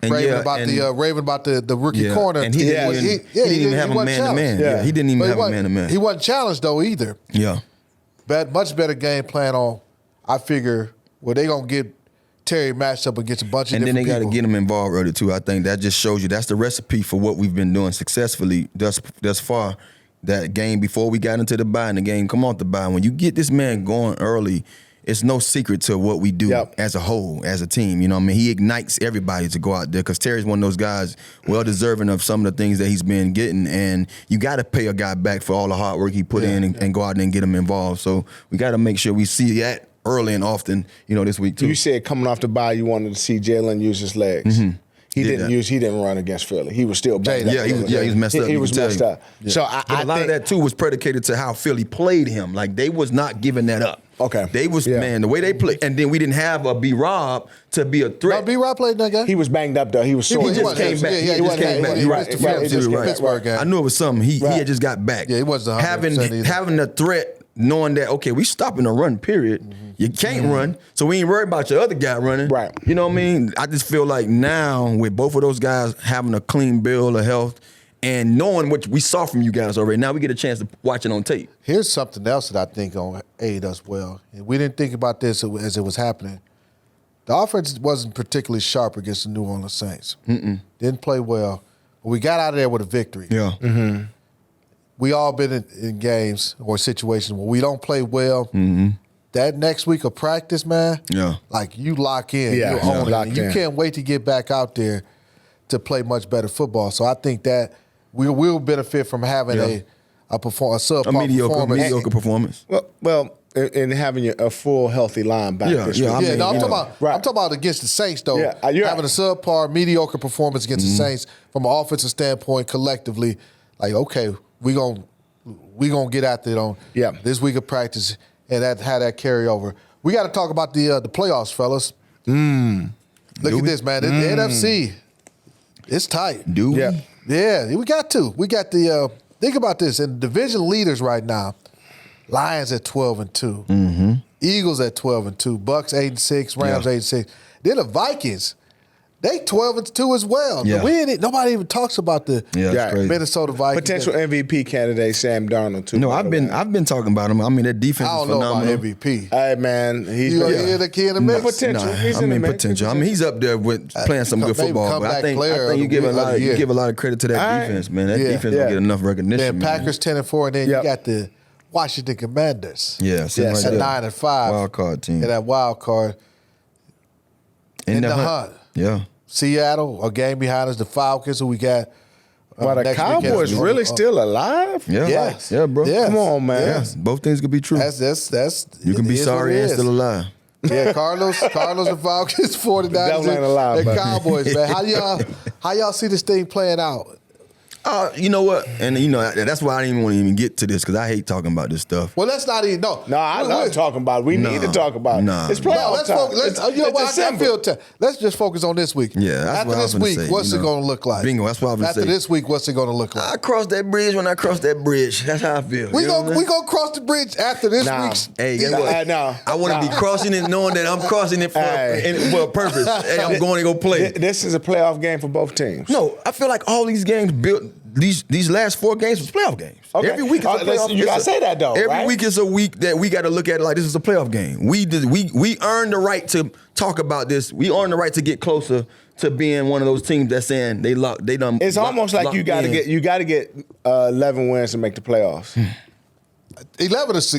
raving about the rookie corner. And he didn't even have a man-to-man. Yeah, he didn't even have a man-to-man. He wasn't challenged, though, either. Yeah. Much better game plan on, I figure, they're going to get Terry matched up against a bunch of different people. And then they got to get him involved early, too. I think that just shows you that's the recipe for what we've been doing successfully thus far. That game before we got into the bye and the game come off the bye. When you get this man going early, it's no secret to what we do as a whole, as a team. You know what I mean? He ignites everybody to go out there because Terry's one of those guys well-deserving of some of the things that he's been getting. And you got to pay a guy back for all the hard work he put in and go out there and get him involved. So we got to make sure we see that early and often, this week too. You said coming off the bye, you wanted to see Jalen use his legs. Mm-hmm. He didn't run against Philly. He was still banged up. He was messed up. He was messed up. Yeah. So a lot of that too was predicated to how Philly played him. Like they was not giving that up. Okay. They was the way they played, and then we didn't have a B-Rob to be a threat. No, B-Rob played that game. He was banged up though. He was sore. He just came back. He just came back. You're right. Pittsburgh game. I knew it was something. He had just got back. Yeah, he wasn't 100% having the threat, knowing that we stopping the run. Period. Mm-hmm. You can't run, so we ain't worried about your other guy running. Right. You know what I mean? I just feel like now with both of those guys having a clean bill of health and knowing what we saw from you guys already, now we get a chance to watch it on tape. Here's something else that I think will aid us well. And we didn't think about this as it was happening. The offense wasn't particularly sharp against the New Orleans Saints. Didn't play well. But we got out of there with a victory. Yeah. Mm-hmm. We all been in games or situations where we don't play well. Mm-hmm. That next week of practice, man, like you lock in. Yeah, you own it. You can't wait to get back out there to play much better football. So I think that we will benefit from having a subpar mediocre performance. Well, and having a full healthy line back. I'm talking about against the Saints though. Yeah, having a subpar, mediocre performance against the Saints from an offensive standpoint collectively. Like, okay, we gonna get after it on this week of practice and have that carry over. We got to talk about the playoffs, fellas. Look at this, man. The NFC, it's tight. Do we? Yeah, we got to. We got the think about this. And division leaders right now, Lions at 12-2, Eagles at 12-2, Bucks 8-6, Rams 8-6. Then the Vikings, they 12-2 as well. Yeah. Nobody even talks about the Minnesota Vikings. Potential MVP candidate Sam Darnold too. No, I've been talking about him. I mean, that defense is phenomenal. I don't know about MVP. Hey man, he's the key in the mix. Potential. He's in the mix. Potential. I mean, he's up there with playing some good football. But I think you give a lot of credit to that defense, man. That defense don't get enough recognition. Then Packers 10-4, and then you got the Washington Commanders. Yes, at 9-5. Wild card team. And that wild card in the hunt. Yeah. Seattle, a game behind us. The Falcons, who we got. The Cowboys really still alive? Yeah. Yes. Yeah, bro. Yes. Come on, man. Yes. Both things could be true. That's you can be sorry and still alive. Yeah, Cardinals and Falcons, 49ers, and Cowboys, man. How y'all see this thing playing out? You know what? And that's why I didn't even want to even get to this because I hate talking about this stuff. Well, let's not even I love talking about it. We need to talk about it. It's playoff time. Let's just focus on this week. Yeah, that's after what this week, what's it going to look like? Bingo, that's what I was After this week, what's it going to look like? I cross that bridge when I cross that bridge. That's how I feel. We gonna cross the bridge after this week's. Hey, guess what? I want to be crossing it knowing that I'm crossing it for a purpose. Hey, I'm going to go play. This is a playoff game for both teams. No, I feel like all these games built. These last 4 games was playoff games. Okay. Every week is a playoff. You gotta say that though. Every week is a week that we got to look at it like this is a playoff game. We earned the right to talk about this. We earned the right to get closer to being one of those teams that's saying they done. It's almost like you got to get 11 wins to make the playoffs. 11 is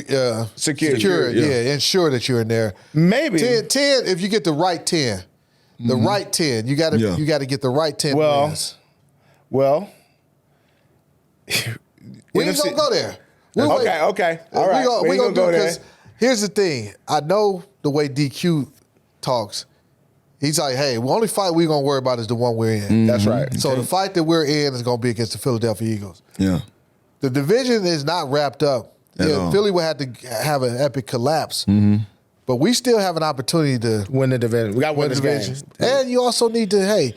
secure. Yeah, ensure that you're in there. Maybe 10 if you get the right 10. The right 10. You got to get the right 10 wins. Well. We ain't gonna go there. Okay. All right. We're gonna go there. Here's the thing. I know the way DQ talks. He's like, hey, the only fight we're gonna worry about is the one we're in. That's right. So the fight that we're in is gonna be against the Philadelphia Eagles. Yeah. The division is not wrapped up Philly would have to have an epic collapse. But we still have an opportunity to win the division. We got to win this division. game. And you also need to, hey,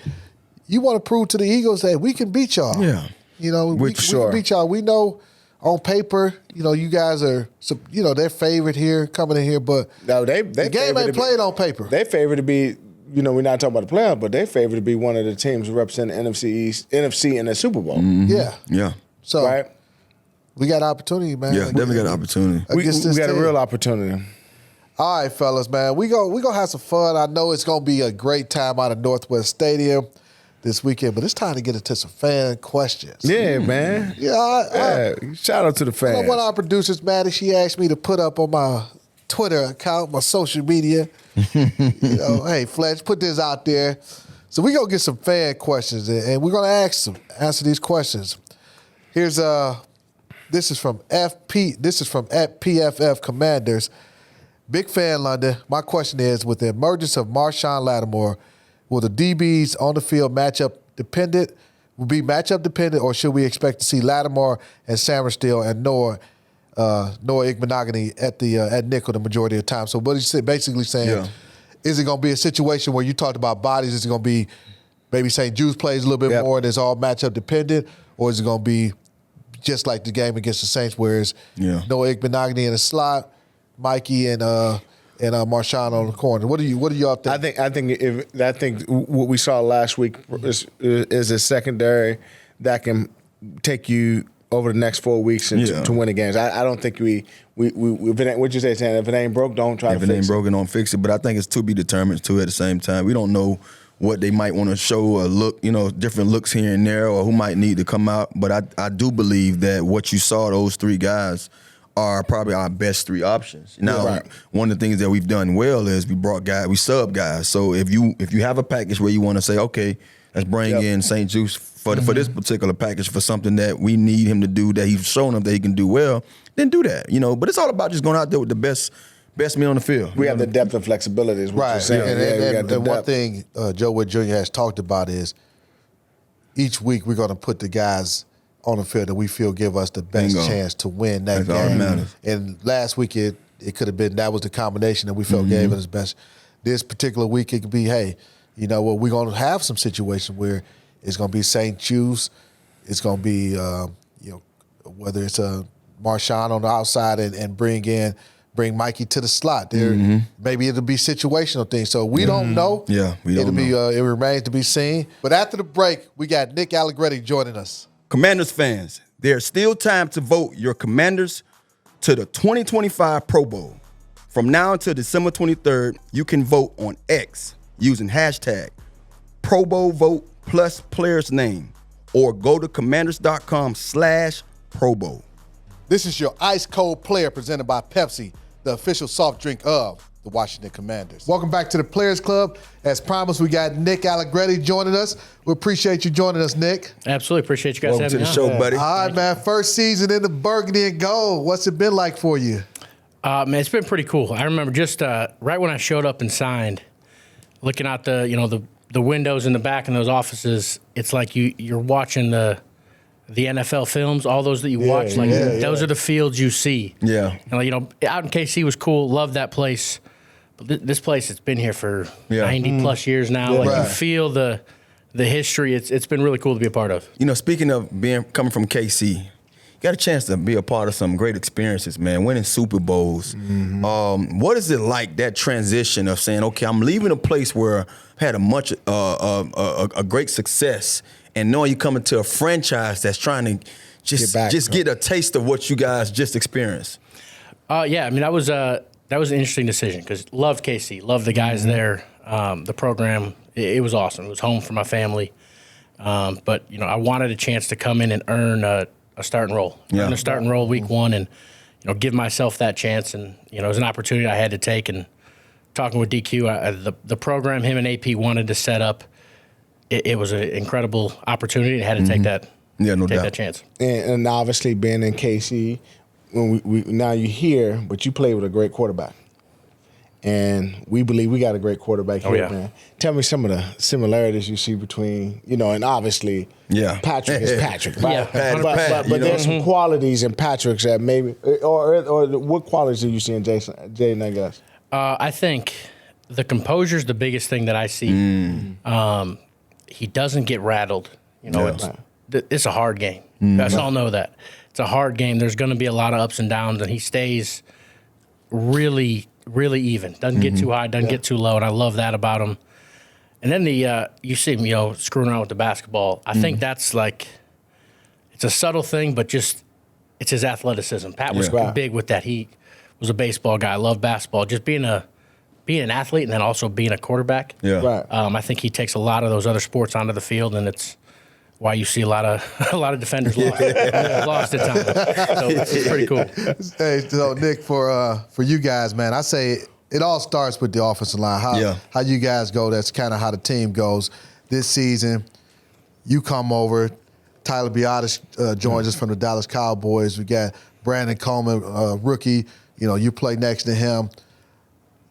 you want to prove to the Eagles that we can beat y'all. Yeah. You know, we can beat y'all. We know on paper, you know, you guys are, you know, they're favored here, coming in here, but no, the game ain't played on paper. They favored to be, you know, we're not talking about the playoffs, but they favored to be one of the teams who represent the NFC in the Super Bowl. Yeah. Yeah. So right? We got opportunity, man. Yeah, definitely got an opportunity. We got a real opportunity. All right, fellas, man. We gonna have some fun. I know it's gonna be a great time out of Northwest Stadium this weekend, but it's time to get into some fan questions. Yeah, man. Yeah, shout out to the fans. One of our producers, Maddie, she asked me to put up on my Twitter account, my social media. You know, hey, Fletch, put this out there. So we gonna get some fan questions, and we're gonna answer these questions. Here's this is from FP. This is from @PFF Commanders. Big fan, London. My question is, with the emergence of Marshon Lattimore, will the DBs on the field matchup dependent, or should we expect to see Lattimore and Sammerstill and Noah Igbenogany at nickel the majority of the time? So what he's basically saying, is it going to be a situation where you talked about bodies, is it going to be maybe St. Jude's plays a little bit more and it's all matchup dependent, or is it going to be just like the game against the Saints where it's Noah Igbenogany in the slot, Mikey and Marshon on the corner? What do y'all think? I think what we saw last week is a secondary that can take you over the next 4 weeks to win the games. I don't think we what you say, Stan? If it ain't broke, don't try to fix it. If it ain't broken, don't fix it. But I think it's to be determined too. At the same time, we don't know what they might want to show or look, you know, different looks here and there, or who might need to come out. But I do believe that what you saw, those three guys are probably our best three options. Now, one of the things that we've done well is we sub guys. So if you have a package where you want to say, okay, let's bring in St. Juice for this particular package for something that we need him to do, that he's shown him that he can do well, then do that. You know, but it's all about just going out there with the best men on the field. We have the depth and flexibility, is what you're saying. And one thing Joe Wood Jr. has talked about is each week we're going to put the guys on the field that we feel give us the best chance to win that game. All that matters. And last week it could have been that was the combination that we felt gave us best. This particular week it could be, hey, you know what, we're going to have some situation where it's going to be St. Jude's, it's going to be whether it's a Marshon on the outside and bring Mikey to the slot. Maybe it'll be situational things. So we don't know. Yeah, we don't know. It remains to be seen. But after the break, we got Nick Allegretti joining us. Commanders fans, there's still time to vote your Commanders to the 2025 Pro Bowl. From now until December 23rd, you can vote on X using hashtag Pro Bowl vote plus player's name, or go to commanders.com/Pro Bowl. This is your Ice Cold Player presented by Pepsi, the official soft drink of the Washington Commanders. Welcome back to the Players Club. As promised, we got Nick Allegretti joining us. We appreciate you joining us, Nick. Absolutely. Appreciate you guys Welcome having me to the show, buddy. All right, man. First season in the burgundy and gold. What's it been like for you? Man, it's been pretty cool. I remember just right when I showed up and signed, looking out the windows in the back in those offices, it's like you're watching the NFL films, all those that you watch. Those are the fields you see. Yeah. And out in KC was cool. Loved that place. But this place, it's been here for 90 plus years now. You feel the history. It's been really cool to be a part of. You know, speaking of coming from KC, you got a chance to be a part of some great experiences, man. Winning Super Bowls. What is it like, that transition of saying, okay, I'm leaving a place where I've had a great success, and knowing you coming to a franchise that's trying to get a taste of what you guys just experienced? Yeah, I mean, that was an interesting decision because loved KC, loved the guys there, the program. It was awesome. It was home for my family. But I wanted a chance to come in and earn a starting role. Earn a starting role week one, and give myself that chance. And it was an opportunity I had to take. And talking with DQ, the program him and AP wanted to set up, it was an incredible opportunity, and had to take that. Yeah, no doubt. That chance. And obviously being in KC, when we now you're here, but you play with a great quarterback. And we believe we got a great quarterback here, yeah. man. Tell me some of the similarities you see between, and obviously Patrick is Patrick. Right? Yeah, but there's some qualities in Patrick's that maybe, or what qualities do you see in Jaden, I guess? I think the composure is the biggest thing that I see. He doesn't get rattled. It's a hard game. You guys all know that. It's a hard game. There's going to be a lot of ups and downs, and he stays really, really even. Doesn't get too high, doesn't get too low, and I love that about him. And then you see him, screwing around with the basketball. I think that's it's a subtle thing, but just it's his athleticism. Pat was big with that. He was a baseball guy, loved basketball. Just being an athlete and then also being a quarterback. Yeah. Right. I think he takes a lot of those other sports onto the field, and it's why you see a lot of defenders lost at times. So it's pretty cool. Hey, so Nick, for you guys, man, I say it all starts with the offensive line. How you guys go, that's kind of how the team goes. This season, you come over, Tyler Biadasz joins us from the Dallas Cowboys. We got Brandon Coleman, rookie. You play next to him.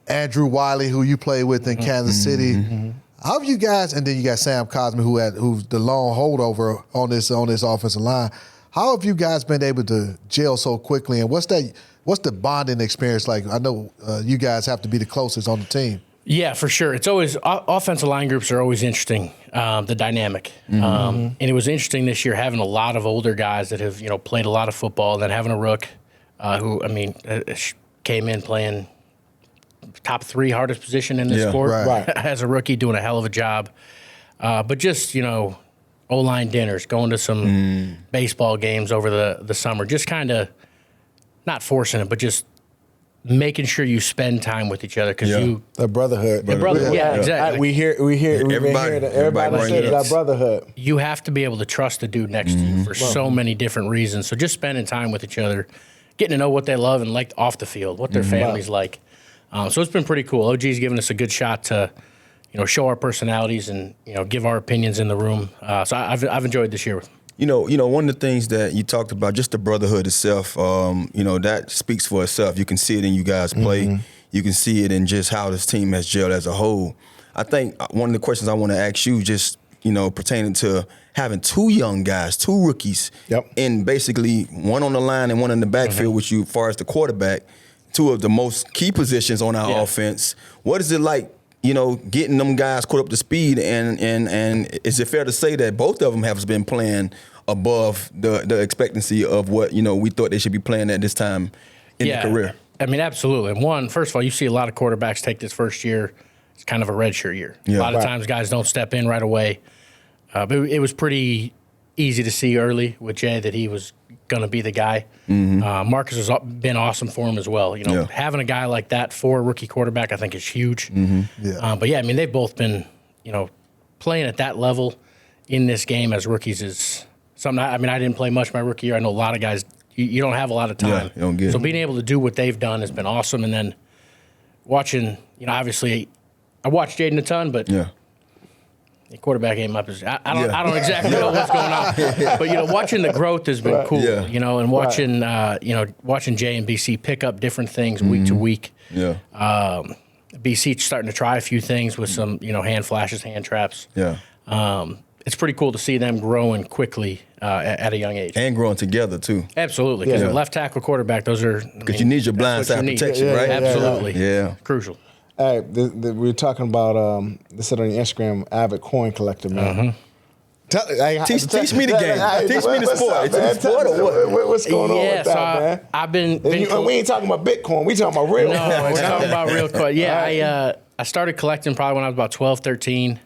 Andrew Wiley, who you played with in Kansas City. How have you guys, and then you got Sam Cosmi, who's the lone holdover on this offensive line. How have you guys been able to gel so quickly, and what's the bonding experience like? I know you guys have to be the closest on the team. Yeah, for sure. It's always offensive line groups are always interesting. The dynamic, and it was interesting this year having a lot of older guys that have played a lot of football, and then having a rook who came in playing top 3 hardest position in the sport as a rookie, doing a hell of a job. But just, O-line dinners, going to some baseball games over the summer, just kind of not forcing it, but just making sure you spend time with each other because the brotherhood. Yeah, exactly. We hear everybody says that brotherhood. You have to be able to trust the dude next to you for so many different reasons. So just spending time with each other, getting to know what they love and like off the field, what their family's like. So it's been pretty cool. OG's given us a good shot to, show our personalities and give our opinions in the room. So I've enjoyed this year. One of the things that you talked about, just the brotherhood itself. That speaks for itself. You can see it in you guys play. You can see it in just how this team has gelled as a whole. I think one of the questions I want to ask you, just pertaining to having 2 young guys, 2 rookies, and basically one on the line and one in the backfield with you, as far as the quarterback. 2 of the most key positions on our offense. What is it like, getting them guys caught up to speed? And is it fair to say that both of them have been playing above the expectancy of what we thought they should be playing at this time in their career? I mean, absolutely. And first of all, you see a lot of quarterbacks take this first year. It's kind of a redshirt year. A lot of times guys don't step in right away. But it was pretty easy to see early with Jay that he was going to be the guy. Marcus has been awesome for him as well. Having a guy like that for a rookie quarterback, I think, is huge. But yeah, I mean, they've both been, playing at that level in this game as rookies is something. I didn't play much my rookie year. I know a lot of guys. You don't have a lot of time. You don't get so being able to do what they've done has been awesome. And then watching, obviously, I watched Jaden a ton, but. The quarterback ain't my position. I don't exactly know what's going on, but watching the growth has been cool. And watching watching Jay and BC pick up different things week to week. BC starting to try a few things with some hand flashes, hand traps. It's pretty cool to see them growing quickly at a young age and growing together too. Absolutely, because left tackle, quarterback, those are because you need your blind side protection, right? Absolutely, crucial. Hey, we were talking about this on your Instagram, avid coin collector, man. Teach me the game. Teach me the sport. It's a sport or what? What's going on with that, man? I've been we ain't talking about Bitcoin. We talking about real. No, we're talking about real coin. Yeah, I started collecting probably when I was about 12, 13.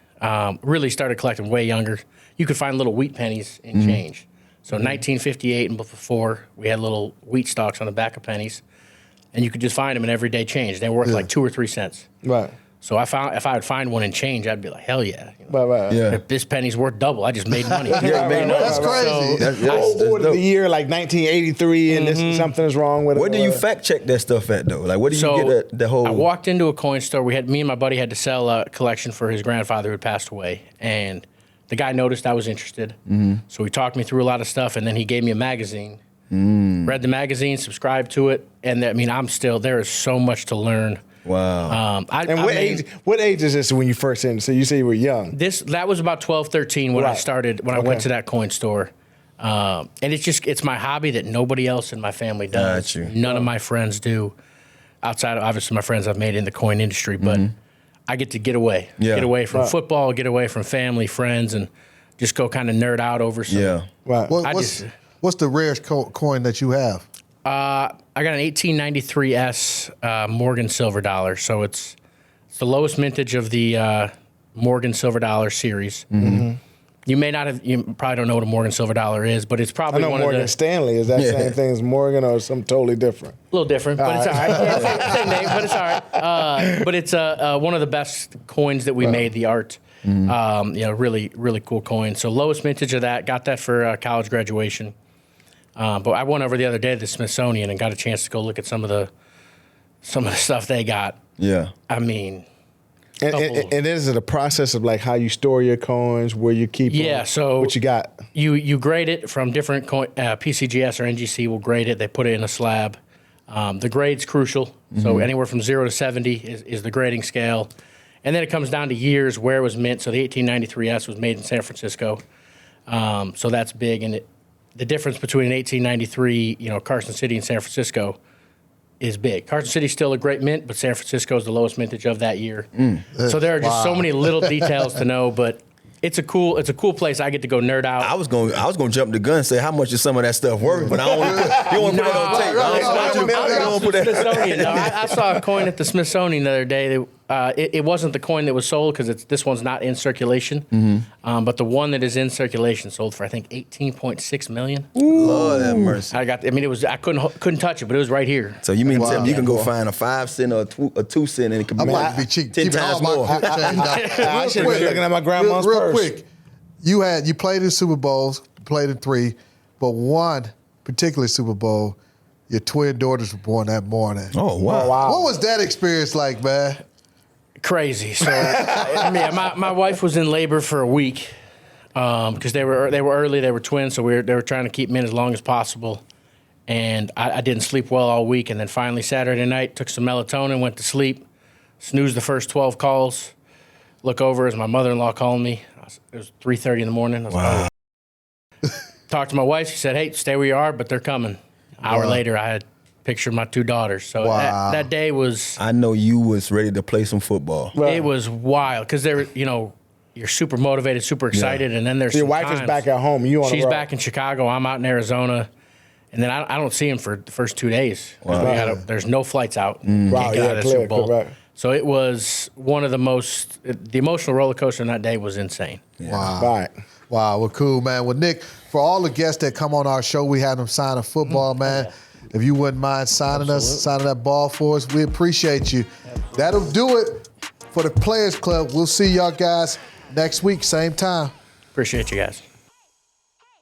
Really started collecting way younger. You could find little wheat pennies in change. So 1958 and before, we had little wheat stalks on the back of pennies. And you could just find them in everyday change. They were worth like 2 or 3 cents. Right. So if I would find one in change, I'd be like, hell yeah. Right. This penny's worth double. I just made money. That's crazy. What of the year, like 1983, and this something's wrong with it. Where do you fact check that stuff at though? Like, where do you get the whole? I walked into a coin store. Me and my buddy had to sell a collection for his grandfather who had passed away, and the guy noticed I was interested. So he talked me through a lot of stuff, and then he gave me a magazine. Read the magazine, subscribed to it, and there is so much to learn Wow. What age is this when you first in? So you say you were young. That was about 12, 13 when I started, when I went to that coin store. And it's my hobby that nobody else in my family does. None of my friends do. Outside of, obviously, my friends I've made in the coin industry, but I get to get away. Get away from football, get away from family, friends, and just go kind of nerd out over some. Yeah. Right. What's the rarest coin that you have? I got an 1893S Morgan silver dollar. So it's the lowest mintage of the Morgan silver dollar series. You probably don't know what a Morgan silver dollar is, but it's probably one Morgan of the Stanley. Is that same thing as Morgan or something totally different? A little different, but it's all right. Same name, but it's all right. But it's one of the best coins that we made, the art. Really, really cool coin. So lowest mintage of that, got that for college graduation. But I went over the other day to the Smithsonian and got a chance to go look at some of the stuff they got. Yeah. I mean, and is it a process of like how you store your coins, where you keep them? Yeah, so what you got? You grade it from different PCGS or NGC will grade it. They put it in a slab. The grade's crucial. So anywhere from 0 to 70 is the grading scale. And then it comes down to years, where it was mint. So the 1893S was made in San Francisco. So that's big. And the difference between an 1893, Carson City and San Francisco is big. Carson City's still a great mint, but San Francisco is the lowest mintage of that year. So there are just so many little details to know, but it's a cool place. I get to go nerd out. I was going to jump the gun and say how much is some of that stuff worth, but I don't want to put it on tape. I don't want to put that. I saw a coin at the Smithsonian the other day. It wasn't the coin that was sold because this one's not in circulation. But the one that is in circulation sold for I think $18.6 million. Lord have mercy. I couldn't touch it, but it was right here. So you mean tell me you can go find a 5 cent or a 2 cent and it can be, be cheap. 10 times more. I should be looking at my grandma's purse. Real quick, you played in Super Bowls, played in 3, but one particular Super Bowl, your twin daughters were born that morning. Oh wow! What was that experience like, man? Crazy. So, my wife was in labor for a week because they were early. They were twins, so they were trying to keep them in as long as possible. And I didn't sleep well all week. And then finally Saturday night, took some melatonin, went to sleep, snoozed the first 12 calls. Look over as my mother-in-law calling me. It was 3:30 in the morning. I was like, oh. Talked to my wife. She said, "Hey, stay where you are, but they're coming." An hour later, I had a picture of my 2 daughters. So that day was... I know you was ready to play some football. It was wild because they were, you're super motivated, super excited, and then there's your wife is back at home. She's back in Chicago. I'm out in Arizona. And then I don't see him for the first 2 days. Wow. There's no flights out. Wow, Super Bowl. Correct. So it was one of the emotional roller coaster on that day was insane. Yeah. Wow. Right. Wow, well, cool, man. Well, Nick, for all the guests that come on our show, we had them sign a football, man. If you wouldn't mind signing that ball for us, we appreciate you. That'll do it for the Players Club. We'll see y'all guys next week, same time. Appreciate you guys.